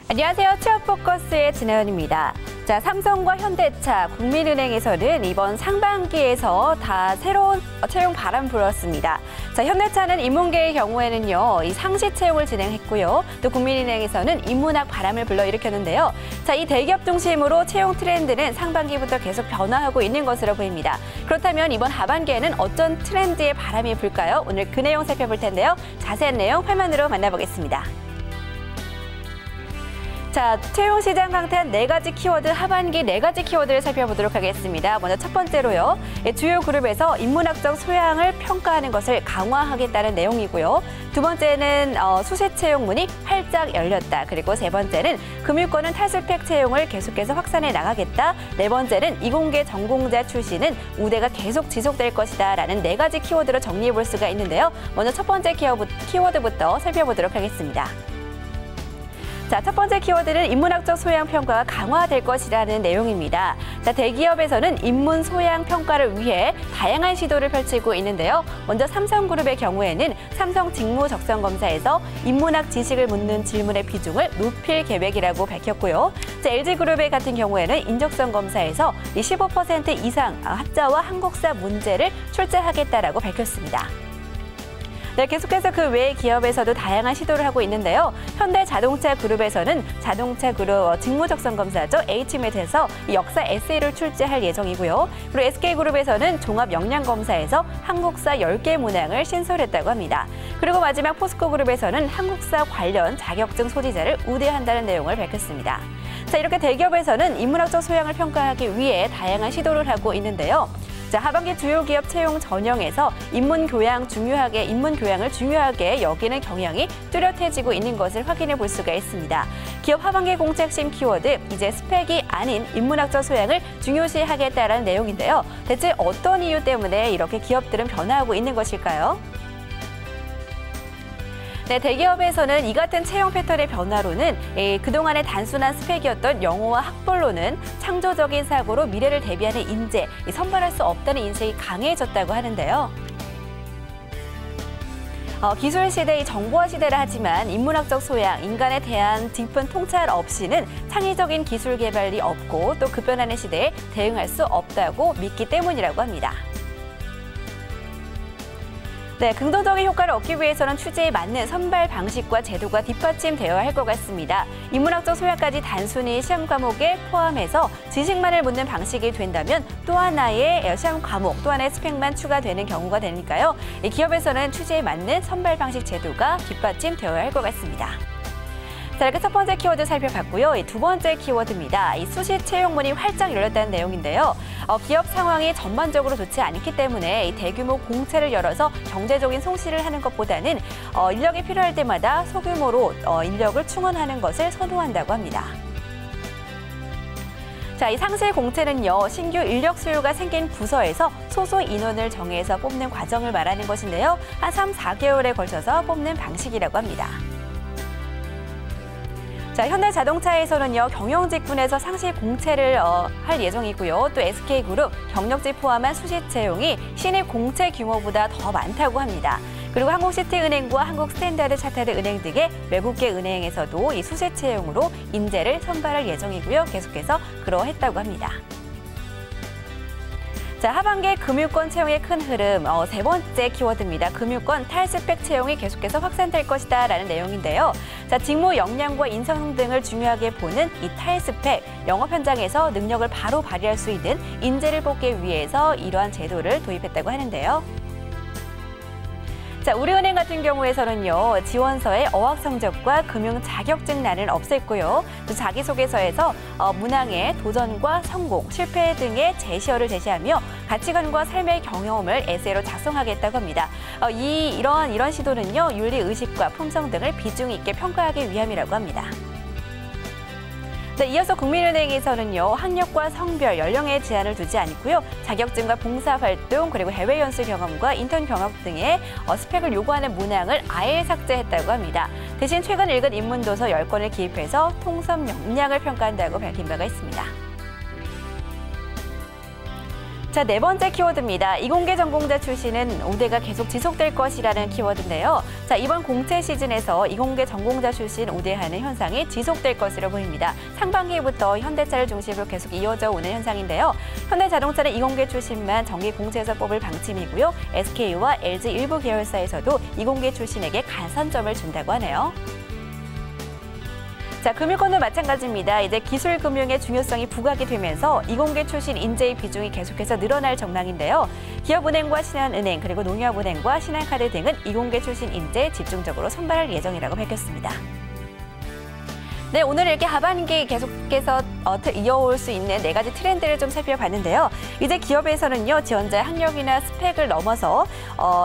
안녕하세요. 취업포커스의 진혜연입니다. 자, 삼성과 현대차, 국민은행에서는 이번 상반기에서 다 새로운 채용 바람 불었습니다. 자, 현대차는 인문계의 경우에는요, 이 상시 채용을 진행했고요. 또 국민은행에서는 인문학 바람을 불러일으켰는데요. 자, 이 대기업 중심으로 채용 트렌드는 상반기부터 계속 변화하고 있는 것으로 보입니다. 그렇다면 이번 하반기에는 어떤 트렌드의 바람이 불까요? 오늘 그 내용 살펴볼 텐데요. 자세한 내용 화면으로 만나보겠습니다. 자, 채용 시장 강타한 4가지 키워드, 하반기 4가지 키워드를 살펴보도록 하겠습니다. 먼저 첫 번째로요. 주요 그룹에서 인문학적 소양을 평가하는 것을 강화하겠다는 내용이고요. 두 번째는 수시 채용 문이 활짝 열렸다. 그리고 세 번째는 금융권은 탈스펙 채용을 계속해서 확산해 나가겠다. 네 번째는 이공계 전공자 출신은 우대가 계속 지속될 것이다. 라는 4가지 키워드로 정리해 볼 수가 있는데요. 먼저 첫 번째 키워드부터 살펴보도록 하겠습니다. 자, 첫 번째 키워드는 인문학적 소양 평가가 강화될 것이라는 내용입니다. 자, 대기업에서는 인문 소양 평가를 위해 다양한 시도를 펼치고 있는데요. 먼저 삼성그룹의 경우에는 삼성 직무 적성 검사에서 인문학 지식을 묻는 질문의 비중을 높일 계획이라고 밝혔고요. 자, LG그룹의 같은 경우에는 인적성 검사에서 15% 이상 학자와 한국사 문제를 출제하겠다라고 밝혔습니다. 네, 계속해서 그 외의 기업에서도 다양한 시도를 하고 있는데요. 현대자동차 그룹에서는 자동차 그룹 직무적성 검사죠. H맷에서 역사 에세이를 출제할 예정이고요. 그리고 SK그룹에서는 종합 역량 검사에서 한국사 10개 문항을 신설했다고 합니다. 그리고 마지막 포스코그룹에서는 한국사 관련 자격증 소지자를 우대한다는 내용을 밝혔습니다. 자, 이렇게 대기업에서는 인문학적 소양을 평가하기 위해 다양한 시도를 하고 있는데요. 자, 하반기 주요 기업 채용 전형에서 인문교양을 중요하게 여기는 경향이 뚜렷해지고 있는 것을 확인해 볼 수가 있습니다. 기업 하반기 공채 핵심 키워드, 이제 스펙이 아닌 인문학적 소양을 중요시하겠다라는 내용인데요. 대체 어떤 이유 때문에 이렇게 기업들은 변화하고 있는 것일까요? 네, 대기업에서는 이 같은 채용 패턴의 변화로는 그동안의 단순한 스펙이었던 영어와 학벌로는 창조적인 사고로 미래를 대비하는 인재, 선발할 수 없다는 인식이 강해졌다고 하는데요. 기술 시대, 정보화 시대라 하지만 인문학적 소양, 인간에 대한 깊은 통찰 없이는 창의적인 기술 개발이 없고 또 급변하는 시대에 대응할 수 없다고 믿기 때문이라고 합니다. 네, 긍정적인 효과를 얻기 위해서는 취지에 맞는 선발 방식과 제도가 뒷받침되어야 할 것 같습니다. 인문학적 소양까지 단순히 시험 과목에 포함해서 지식만을 묻는 방식이 된다면 또 하나의 시험 과목, 또 하나의 스펙만 추가되는 경우가 되니까요. 기업에서는 취지에 맞는 선발 방식 제도가 뒷받침되어야 할 것 같습니다. 자, 이렇게 첫 번째 키워드 살펴봤고요. 두 번째 키워드입니다. 이 수시 채용문이 활짝 열렸다는 내용인데요. 기업 상황이 전반적으로 좋지 않기 때문에 이 대규모 공채를 열어서 경제적인 손실을 하는 것보다는 인력이 필요할 때마다 소규모로 인력을 충원하는 것을 선호한다고 합니다. 자, 이 상시 공채는요, 신규 인력 수요가 생긴 부서에서 소수 인원을 정해서 뽑는 과정을 말하는 것인데요. 한 3, 4개월에 걸쳐서 뽑는 방식이라고 합니다. 자, 현대자동차에서는요, 경영직군에서 상시 공채를 할 예정이고요. 또 SK그룹, 경력직 포함한 수시 채용이 신입 공채 규모보다 더 많다고 합니다. 그리고 한국시티은행과 한국스탠다드차타드 은행 등의 외국계 은행에서도 이 수시 채용으로 인재를 선발할 예정이고요. 계속해서 그러했다고 합니다. 자, 하반기 금융권 채용의 큰 흐름, 세 번째 키워드입니다. 금융권 탈스펙 채용이 계속해서 확산될 것이다 라는 내용인데요. 자, 직무 역량과 인성 등을 중요하게 보는 이 탈스펙, 영업 현장에서 능력을 바로 발휘할 수 있는 인재를 뽑기 위해서 이러한 제도를 도입했다고 하는데요. 자, 우리은행 같은 경우에서는요, 지원서에 어학 성적과 금융 자격증란을 없앴고요. 또 자기소개서에서 문항의 도전과 성공, 실패 등의 제시어를 제시하며 가치관과 삶의 경험을 에세이로 작성하겠다고 합니다. 이런 시도는요, 윤리 의식과 품성 등을 비중 있게 평가하기 위함이라고 합니다. 네, 이어서 국민은행에서는요, 학력과 성별, 연령에 제한을 두지 않고요. 자격증과 봉사활동, 그리고 해외 연수 경험과 인턴 경험 등의 스펙을 요구하는 문항을 아예 삭제했다고 합니다. 대신 최근 읽은 인문도서 10권을 기입해서 통섭 역량을 평가한다고 밝힌 바가 있습니다. 자, 네 번째 키워드입니다. 이공계 전공자 출신은 우대가 계속 지속될 것이라는 키워드인데요. 자, 이번 공채 시즌에서 이공계 전공자 출신 우대하는 현상이 지속될 것으로 보입니다. 상반기부터 현대차를 중심으로 계속 이어져 오는 현상인데요. 현대자동차는 이공계 출신만 정기 공채에서 뽑을 방침이고요. SK와 LG 일부 계열사에서도 이공계 출신에게 가산점을 준다고 하네요. 자, 금융권도 마찬가지입니다. 이제 기술금융의 중요성이 부각이 되면서 이공계 출신 인재의 비중이 계속해서 늘어날 전망인데요. 기업은행과 신한은행 그리고 농협은행과 신한카드 등은 이공계 출신 인재 집중적으로 선발할 예정이라고 밝혔습니다. 네, 오늘 이렇게 하반기 계속해서 이어올 수 있는 네 가지 트렌드를 좀 살펴봤는데요. 이제 기업에서는요, 지원자의 학력이나 스펙을 넘어서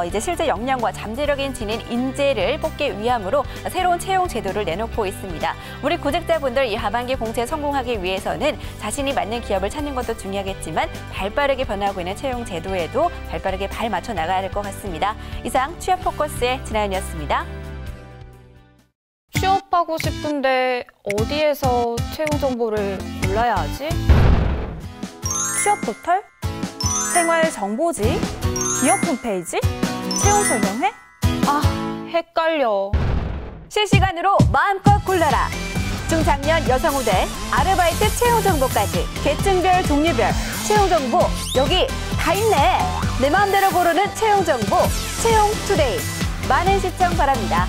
이제 실제 역량과 잠재력인 지닌 인재를 뽑기 위함으로 새로운 채용 제도를 내놓고 있습니다. 우리 구직자분들 이 하반기 공채에 성공하기 위해서는 자신이 맞는 기업을 찾는 것도 중요하겠지만 발빠르게 변화하고 있는 채용 제도에도 발빠르게 발 맞춰 나가야 될 것 같습니다. 이상 취업 포커스의 진아연이었습니다. 취업하고 싶은데 어디에서 채용 정보를 골라야 하지? 취업 포털? 생활 정보지? 기업 홈페이지? 채용 설명회? 아, 헷갈려. 실시간으로 마음껏 골라라. 중장년 여성 우대, 아르바이트 채용 정보까지 계층별, 종류별 채용 정보 여기 다 있네. 내 마음대로 고르는 채용 정보, 채용 투데이. 많은 시청 바랍니다.